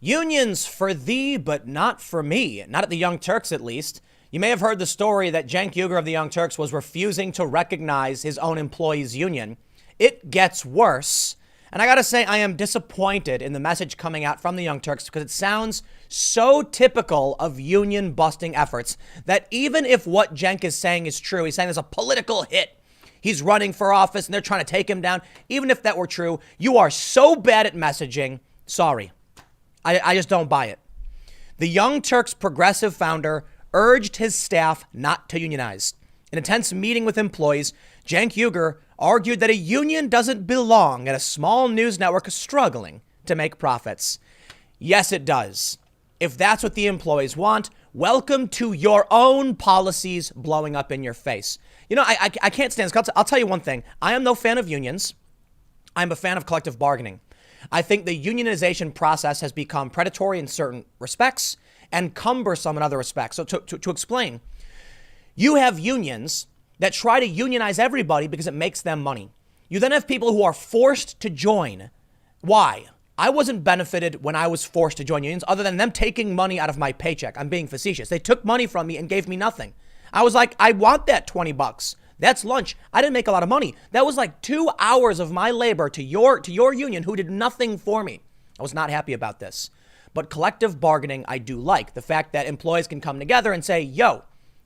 Unions for thee, but not for me. Not at the Young Turks, at least. You may have heard the story that Cenk Uygur of the Young Turks was refusing to recognize his own employees' union. It gets worse. And I gotta say, I am disappointed in the message coming out from the Young Turks because it sounds so typical of union busting efforts that even if what Cenk is saying is true, he's saying there's a political hit. He's running for office and they're trying to take him down. Even if that were true, you are so bad at messaging. Sorry. I just don't buy it. The Young Turks progressive founder urged his staff not to unionize. In a tense meeting with employees, Cenk Uygur argued that a union doesn't belong at a small news network struggling to make profits. Yes, it does. If that's what the employees want, welcome to your own policies blowing up in your face. You know, I can't stand this. I'll tell you one thing. I am no fan of unions. I'm a fan of collective bargaining. I think the unionization process has become predatory in certain respects and cumbersome in other respects. So to explain, you have unions that try to unionize everybody because it makes them money. You then have people who are forced to join. Why? I wasn't benefited when I was forced to join unions other than them taking money out of my paycheck. I'm being facetious. They took money from me and gave me nothing. I was like, I want that $20. That's lunch. I didn't make a lot of money. That was like 2 hours of my labor to your union who did nothing for me. I was not happy about this. But collective bargaining, I do like. The fact that employees can come together and say, yo,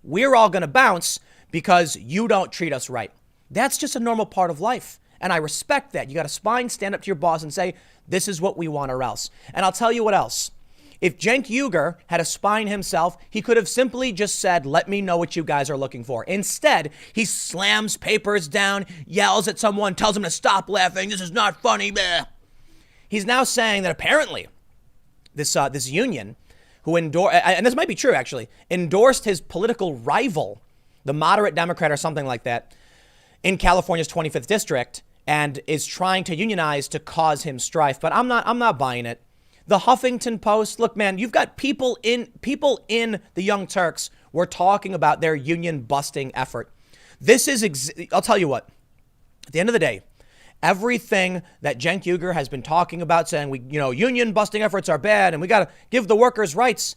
we're all going to bounce because you don't treat us right. That's just a normal part of life. And I respect that. You got a spine, stand up to your boss and say, this is what we want or else. And I'll tell you what else. If Cenk Uygur had a spine himself, he could have simply just said, let me know what you guys are looking for. Instead, he slams papers down, yells at someone, tells them to stop laughing. This is not funny. Bleh. He's now saying that apparently this union who endorsed, and this might be true actually, endorsed his political rival, the moderate Democrat or something like that, in California's 25th district and is trying to unionize to cause him strife. But I'm not buying it. The Huffington Post, look, man, you've got people in the Young Turks were talking about their union busting effort. This is, I'll tell you what, at the end of the day, everything that Cenk Uygur has been talking about saying, union busting efforts are bad and we got to give the workers rights.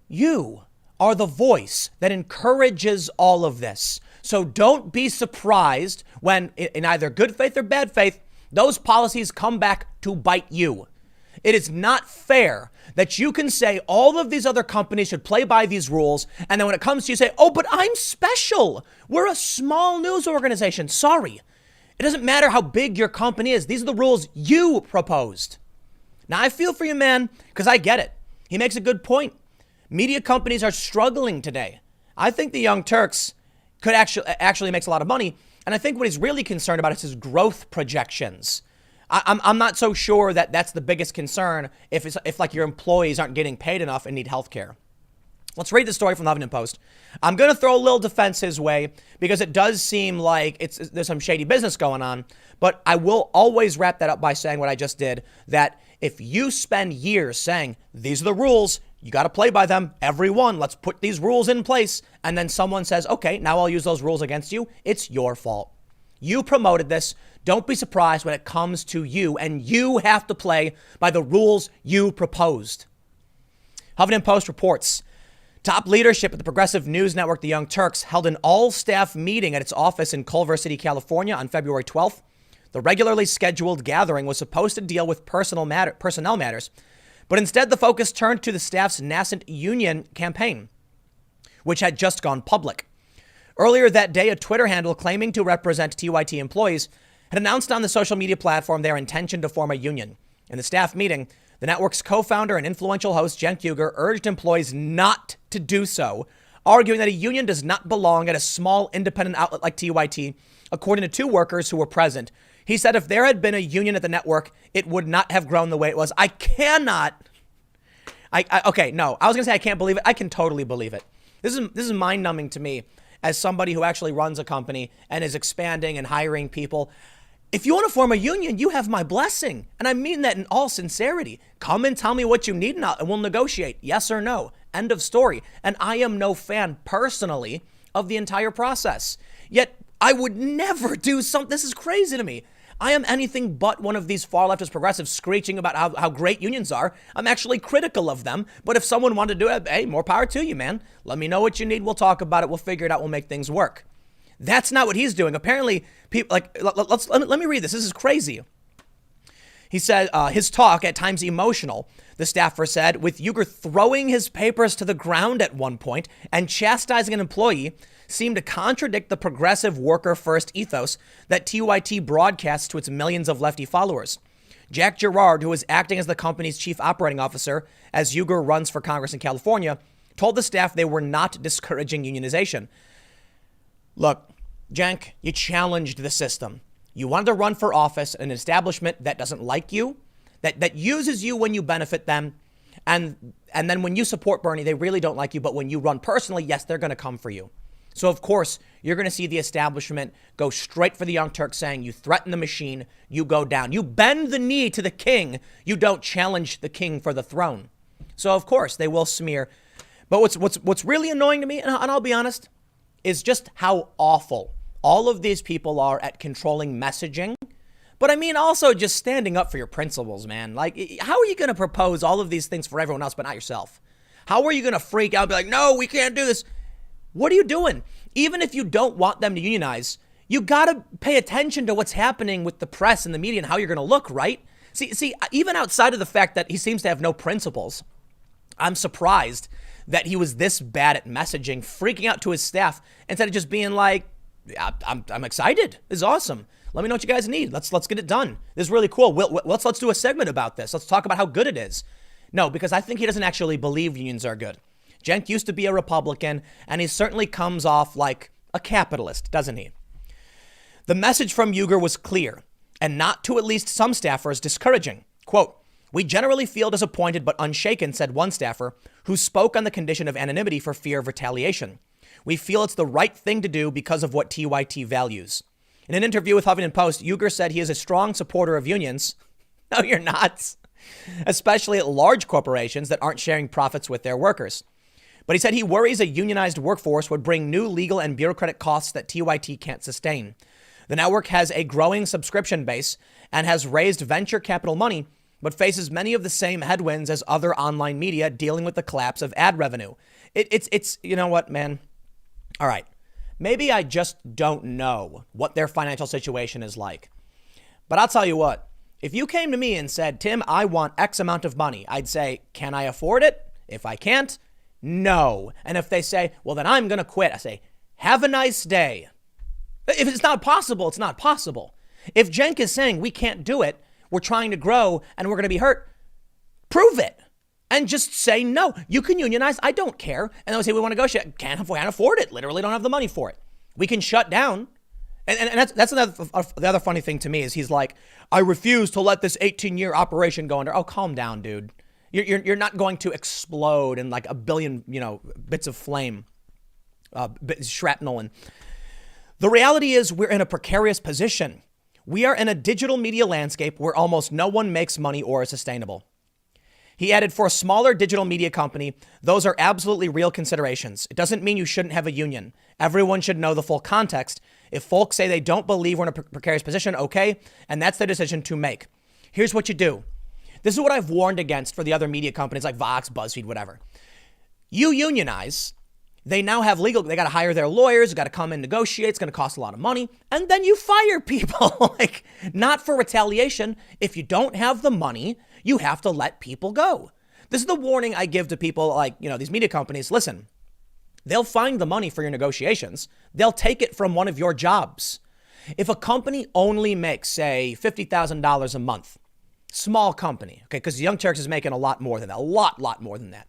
You are the voice that encourages all of this. So don't be surprised when in either good faith or bad faith, those policies come back to bite you. It is not fair that you can say all of these other companies should play by these rules. And then when it comes to you say, oh, but I'm special. We're a small news organization. Sorry. It doesn't matter how big your company is. These are the rules you proposed. Now, I feel for you, man, because I get it. He makes a good point. Media companies are struggling today. I think the Young Turks could actually makes a lot of money. And I think what he's really concerned about is his growth projections. I'm not so sure that that's the biggest concern if like your employees aren't getting paid enough and need health care. Let's read the story from the Huffington Post. I'm going to throw a little defense his way because it does seem like there's some shady business going on. But I will always wrap that up by saying what I just did, that if you spend years saying these are the rules, you got to play by them. Everyone, let's put these rules in place. And then someone says, okay, now I'll use those rules against you. It's your fault. You promoted this. Don't be surprised when it comes to you, and you have to play by the rules you proposed. Huffington Post reports, top leadership at the progressive news network, the Young Turks, held an all-staff meeting at its office in Culver City, California on February 12th. The regularly scheduled gathering was supposed to deal with personnel matters, but instead the focus turned to the staff's nascent union campaign, which had just gone public. Earlier that day, a Twitter handle claiming to represent TYT employees had announced on the social media platform their intention to form a union. In the staff meeting, the network's co-founder and influential host, Cenk Uygur, urged employees not to do so, arguing that a union does not belong at a small independent outlet like TYT, according to two workers who were present. He said if there had been a union at the network, it would not have grown the way it was. I was going to say I can't believe it. I can totally believe it. This is mind-numbing to me as somebody who actually runs a company and is expanding and hiring people. If you want to form a union, you have my blessing. And I mean that in all sincerity. Come and tell me what you need and we'll negotiate. Yes or no. End of story. And I am no fan personally of the entire process. Yet I would never do something. This is crazy to me. I am anything but one of these far leftist progressives screeching about how great unions are. I'm actually critical of them. But if someone wanted to do it, hey, more power to you, man. Let me know what you need. We'll talk about it. We'll figure it out. We'll make things work. That's not what he's doing. Apparently, people let me read this. This is crazy. He said his talk, at times emotional, the staffer said, with Uyghur throwing his papers to the ground at one point and chastising an employee, seemed to contradict the progressive worker-first ethos that TYT broadcasts to its millions of lefty followers. Jack Gerard, who is acting as the company's chief operating officer as Uyghur runs for Congress in California, told the staff they were not discouraging unionization. Look, Jank, you challenged the system. You wanted to run for office in an establishment that doesn't like you, that uses you when you benefit them, and then when you support Bernie, they really don't like you, but when you run personally, yes, they're going to come for you. So, of course, you're going to see the establishment go straight for the Young Turks, saying you threaten the machine, you go down. You bend the knee to the king, you don't challenge the king for the throne. So, of course, they will smear. But what's really annoying to me, and I'll be honest, is just how awful all of these people are at controlling messaging. But I mean, also just standing up for your principles, man. Like, how are you going to propose all of these things for everyone else but not yourself? How are you going to freak out and be like, no, we can't do this? What are you doing? Even if you don't want them to unionize, you got to pay attention to what's happening with the press and the media and how you're going to look, right? See, even outside of the fact that he seems to have no principles, I'm surprised that he was this bad at messaging, freaking out to his staff instead of just being like, yeah, I'm excited. This is awesome. Let me know what you guys need. Let's get it done. This is really cool. Let's do a segment about this. Let's talk about how good it is. No, because I think he doesn't actually believe unions are good. Cenk used to be a Republican, and he certainly comes off like a capitalist, doesn't he? The message from Uyghur was clear, and not to at least some staffers discouraging. Quote, we generally feel disappointed but unshaken, said one staffer, who spoke on the condition of anonymity for fear of retaliation. We feel it's the right thing to do because of what TYT values. In an interview with Huffington Post, Uyghur said he is a strong supporter of unions. No, you're not. Especially at large corporations that aren't sharing profits with their workers. But he said he worries a unionized workforce would bring new legal and bureaucratic costs that TYT can't sustain. The network has a growing subscription base and has raised venture capital money, but faces many of the same headwinds as other online media dealing with the collapse of ad revenue. It's you know what, man? All right. Maybe I just don't know what their financial situation is like. But I'll tell you what, if you came to me and said, Tim, I want X amount of money, I'd say, can I afford it? If I can't, no. And if they say, well, then I'm going to quit, I say, have a nice day. If it's not possible, it's not possible. If Cenk is saying we can't do it, we're trying to grow and we're going to be hurt, prove it. And just say, no, you can unionize. I don't care. And they'll say, we want to negotiate. Can't afford it. Literally don't have the money for it. We can shut down. And that's the other funny thing to me is he's like, I refuse to let this 18-year operation go under. Oh, calm down, dude. You're not going to explode in like a billion, bits of flame, shrapnel. And the reality is we're in a precarious position. We are in a digital media landscape where almost no one makes money or is sustainable. He added, for a smaller digital media company, those are absolutely real considerations. It doesn't mean you shouldn't have a union. Everyone should know the full context. If folks say they don't believe we're in a precarious position, okay, and that's their decision to make. Here's what you do. This is what I've warned against for the other media companies like Vox, BuzzFeed, whatever. You unionize. They now have legal, they got to hire their lawyers, got to come and negotiate. It's going to cost a lot of money. And then you fire people, like not for retaliation. If you don't have the money, you have to let people go. This is the warning I give to people like, these media companies. Listen, they'll find the money for your negotiations. They'll take it from one of your jobs. If a company only makes, say, $50,000 a month, small company, okay, because Young Turks is making a lot more than that, a lot more than that.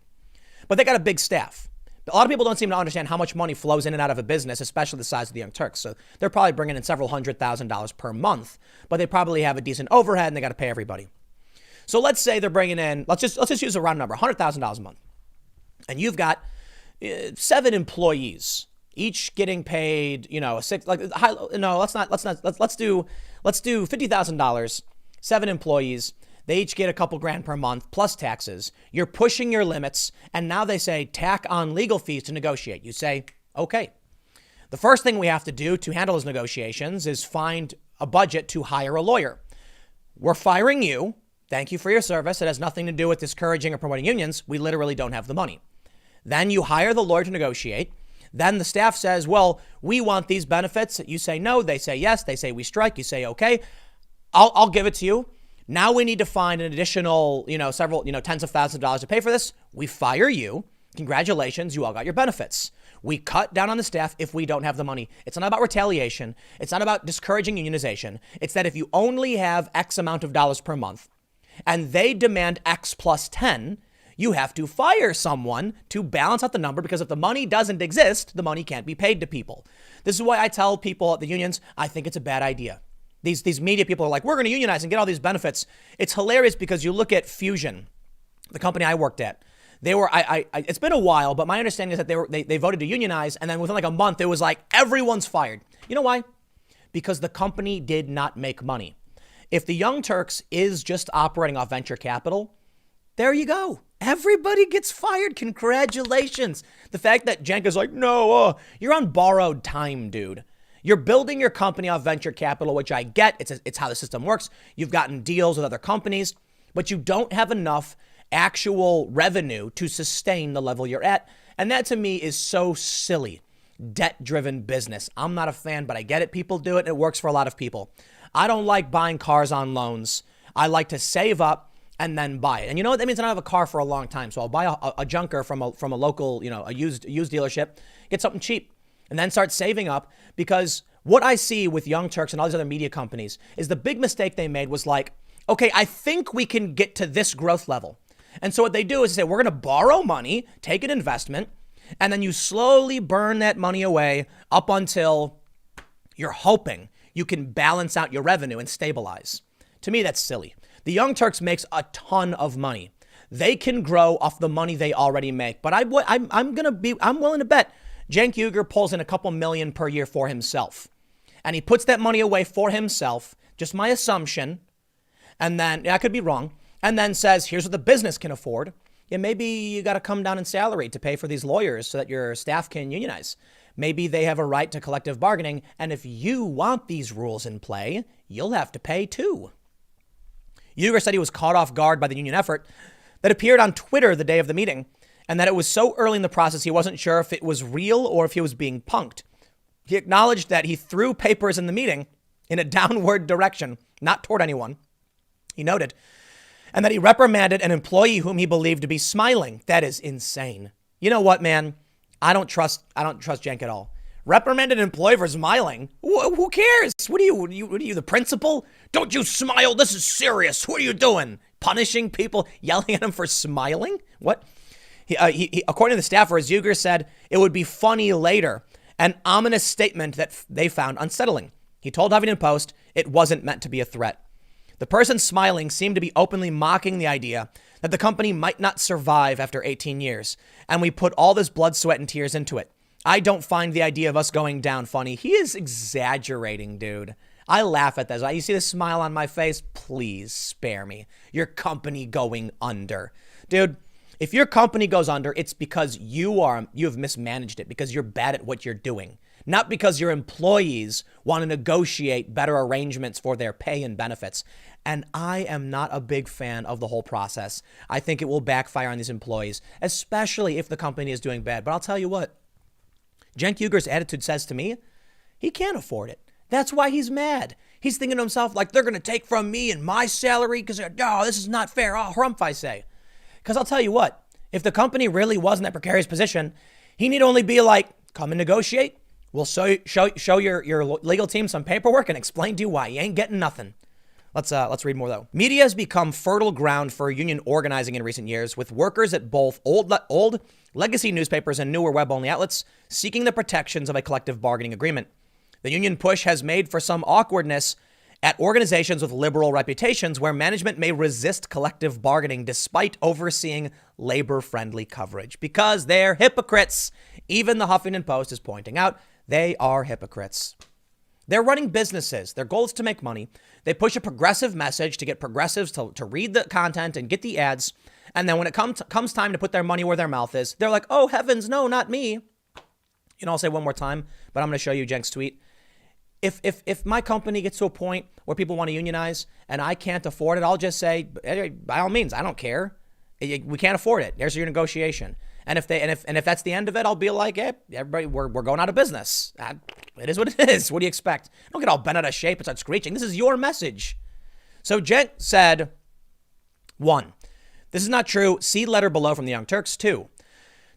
But they got a big staff. A lot of people don't seem to understand how much money flows in and out of a business, especially the size of the Young Turks. So they're probably bringing in several $100,000 per month, but they probably have a decent overhead and they got to pay everybody. So let's say they're bringing in, let's just use a round number, $100,000 a month. And you've got 7 employees, each getting paid, let's do $50,000, 7 employees. They each get a couple grand per month plus taxes. You're pushing your limits. And now they say tack on legal fees to negotiate. You say, okay, the first thing we have to do to handle those negotiations is find a budget to hire a lawyer. We're firing you. Thank you for your service. It has nothing to do with discouraging or promoting unions. We literally don't have the money. Then you hire the lawyer to negotiate. Then the staff says, well, we want these benefits. You say no. They say yes. They say we strike. You say, okay, I'll give it to you. Now we need to find an additional, several, tens of thousands of dollars to pay for this. We fire you. Congratulations. You all got your benefits. We cut down on the staff if we don't have the money. It's not about retaliation. It's not about discouraging unionization. It's that if you only have X amount of dollars per month and they demand X plus 10, you have to fire someone to balance out the number, because if the money doesn't exist, the money can't be paid to people. This is why I tell people at the unions, I think it's a bad idea. These media people are like, we're going to unionize and get all these benefits. It's hilarious because you look at Fusion, the company I worked at. They were, it's been a while, but my understanding is that they voted to unionize, and then within like a month, it was like everyone's fired. You know why? Because the company did not make money. If the Young Turks is just operating off venture capital, there you go. Everybody gets fired. Congratulations. The fact that Jenka's like, no, you're on borrowed time, dude. You're building your company off venture capital, which I get. It's how the system works. You've gotten deals with other companies, but you don't have enough actual revenue to sustain the level you're at. And that to me is so silly. Debt-driven business. I'm not a fan, but I get it. People do it. And it works for a lot of people. I don't like buying cars on loans. I like to save up and then buy it. And you know what? That means I don't have a car for a long time. So I'll buy a junker from a local, a used dealership, get something cheap, and then start saving up. Because what I see with Young Turks and all these other media companies is the big mistake they made was like, okay, I think we can get to this growth level. And so what they do is they say, we're going to borrow money, take an investment, and then you slowly burn that money away up until you're hoping you can balance out your revenue and stabilize. To me, that's silly. The Young Turks makes a ton of money. They can grow off the money they already make. But I'm willing to bet Cenk Uygur pulls in a couple million per year for himself. And he puts that money away for himself, just my assumption. And then, I could be wrong, and then says, here's what the business can afford. Yeah, maybe you got to come down in salary to pay for these lawyers so that your staff can unionize. Maybe they have a right to collective bargaining. And if you want these rules in play, you'll have to pay too. Uygur said he was caught off guard by the union effort that appeared on Twitter the day of the meeting, and that it was so early in the process he wasn't sure if it was real or if he was being punked. He acknowledged that he threw papers in the meeting in a downward direction, not toward anyone, he noted, and that he reprimanded an employee whom he believed to be smiling. That is insane. You know what, man? I don't trust Cenk at all. Reprimanded an employee for smiling? Who cares? What are you, the principal? Don't you smile. This is serious. What are you doing? Punishing people, yelling at them for smiling? What? He according to the staffers, Uygur said it would be funny later, an ominous statement that they found unsettling. He told Huffington Post it wasn't meant to be a threat. The person smiling seemed to be openly mocking the idea that the company might not survive after 18 years, and we put all this blood, sweat, and tears into it. I don't find the idea of us going down funny. He is exaggerating, dude. I laugh at this. You see the smile on my face? Please spare me. Your company going under. Dude, if your company goes under, it's because you have mismanaged it, because you're bad at what you're doing. Not because your employees want to negotiate better arrangements for their pay and benefits. And I am not a big fan of the whole process. I think it will backfire on these employees, especially if the company is doing bad. But I'll tell you what, Cenk Uygur's attitude says to me, he can't afford it. That's why he's mad. He's thinking to himself, like, they're going to take from me and my salary because, this is not fair. Oh, harumph, I say. Because I'll tell you what, if the company really was in that precarious position, he need only be like, come and negotiate. We'll show your legal team some paperwork and explain to you why you ain't getting nothing. Let's read more, though. Media has become fertile ground for union organizing in recent years, with workers at both old legacy newspapers and newer web-only outlets seeking the protections of a collective bargaining agreement. The union push has made for some awkwardness at organizations with liberal reputations where management may resist collective bargaining despite overseeing labor-friendly coverage because they're hypocrites. Even the Huffington Post is pointing out they are hypocrites. They're running businesses. Their goal is to make money. They push a progressive message to get progressives to read the content and get the ads. And then when it comes time to put their money where their mouth is, they're like, oh, heavens, no, not me. I'll say one more time, but I'm going to show you Cenk's tweet. If my company gets to a point where people want to unionize and I can't afford it, I'll just say, hey, by all means, I don't care. We can't afford it. There's your negotiation. And if that's the end of it, I'll be like, hey, everybody, we're going out of business. It is what it is. What do you expect? Don't get all bent out of shape and start screeching. This is your message. So Cenk said, 1, this is not true. See letter below from the Young Turks. 2,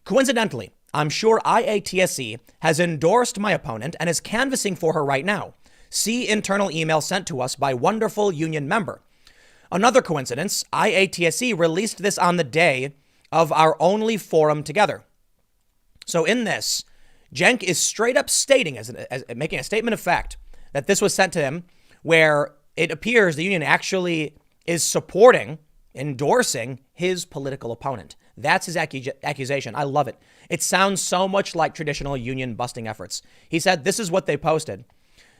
coincidentally, I'm sure IATSE has endorsed my opponent and is canvassing for her right now. See internal email sent to us by wonderful union member. Another coincidence, IATSE released this on the day of our only forum together. So in this, Cenk is straight up stating, as making a statement of fact, that this was sent to him, where it appears the union actually is supporting, endorsing his political opponent. That's his accusation. I love it. It sounds so much like traditional union busting efforts. He said, this is what they posted.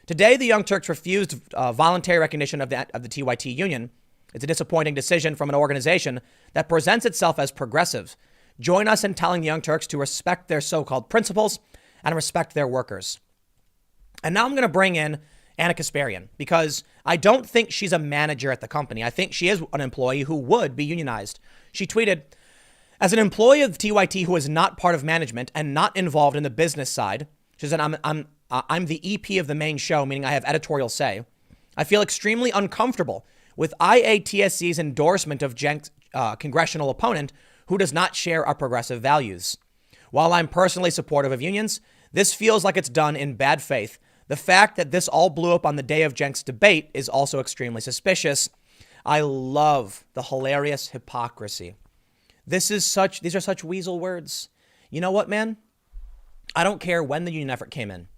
Today, the Young Turks refused voluntary recognition of the TYT union. It's a disappointing decision from an organization that presents itself as progressive. Join us in telling the Young Turks to respect their so-called principles and respect their workers. And now I'm going to bring in Anna Kasparian, because I don't think she's a manager at the company. I think she is an employee who would be unionized. She tweeted, as an employee of TYT who is not part of management and not involved in the business side, she said, I'm the EP of the main show, meaning I have editorial say. I feel extremely uncomfortable with IATSE's endorsement of Cenk's congressional opponent who does not share our progressive values. While I'm personally supportive of unions, this feels like it's done in bad faith. The fact that this all blew up on the day of Cenk's debate is also extremely suspicious. I love the hilarious hypocrisy. These are such weasel words. You know what, man? I don't care when the union effort came in.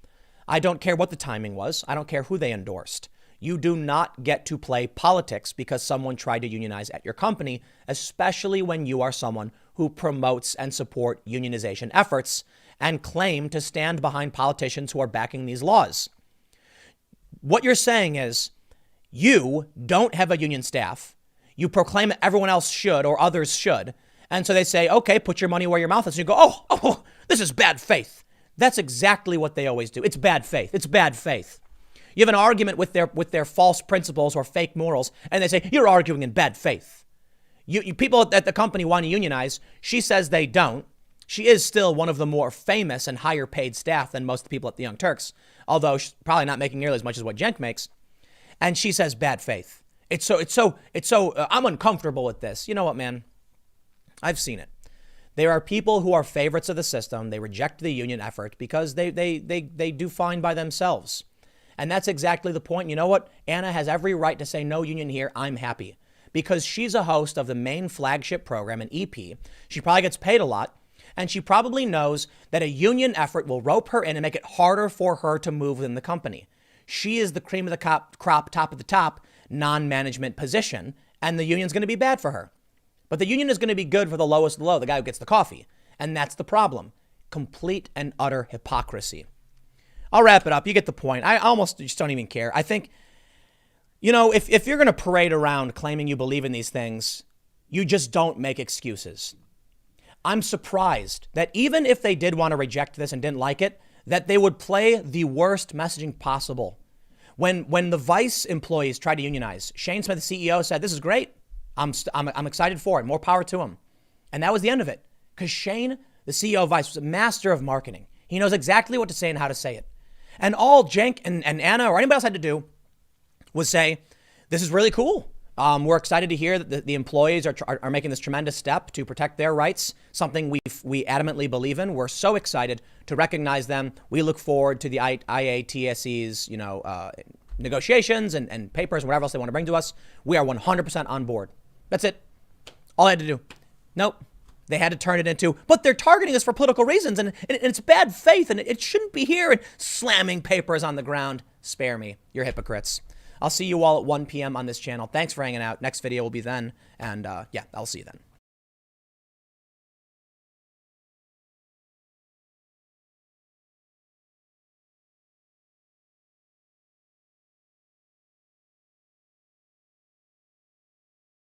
I don't care what the timing was. I don't care who they endorsed. You do not get to play politics because someone tried to unionize at your company, especially when you are someone who promotes and support unionization efforts and claim to stand behind politicians who are backing these laws. What you're saying is you don't have a union staff. You proclaim that everyone else should or others should. And so they say, okay, put your money where your mouth is. And you go, oh, this is bad faith. That's exactly what they always do. It's bad faith. It's bad faith. You have an argument with their false principles or fake morals, and they say, you're arguing in bad faith. You people at the company want to unionize. She says they don't. She is still one of the more famous and higher paid staff than most of the people at the Young Turks, although she's probably not making nearly as much as what Cenk makes. And she says bad faith. It's so I'm uncomfortable with this. You know what, man? I've seen it. There are people who are favorites of the system. They reject the union effort because they do fine by themselves. And that's exactly the point. You know what? Anna has every right to say no union here. I'm happy because she's a host of the main flagship program, an EP. She probably gets paid a lot, and she probably knows that a union effort will rope her in and make it harder for her to move within the company. She is the cream of the crop, top of the top, non-management position, and the union's going to be bad for her. But the union is going to be good for the lowest of the low, the guy who gets the coffee. And that's the problem. Complete and utter hypocrisy. I'll wrap it up. You get the point. I almost just don't even care. I think, you know, if you're going to parade around claiming you believe in these things, you just don't make excuses. I'm surprised that even if they did want to reject this and didn't like it, that they would play the worst messaging possible. When the Vice employees tried to unionize, Shane Smith, the CEO, said, this is great. I'm excited for it. More power to him. And that was the end of it. Because Shane, the CEO of Vice, was a master of marketing. He knows exactly what to say and how to say it. And all Cenk and Anna or anybody else had to do was say, this is really cool. We're excited to hear that the employees are making this tremendous step to protect their rights, something we adamantly believe in. We're so excited to recognize them. We look forward to the IATSE's, negotiations and papers and whatever else they want to bring to us. We are 100% on board. That's it. All I had to do. Nope. They had to turn it into, but they're targeting us for political reasons and it's bad faith and it shouldn't be here, and slamming papers on the ground. Spare me. You're hypocrites. I'll see you all at 1 p.m. on this channel. Thanks for hanging out. Next video will be then. And I'll see you then.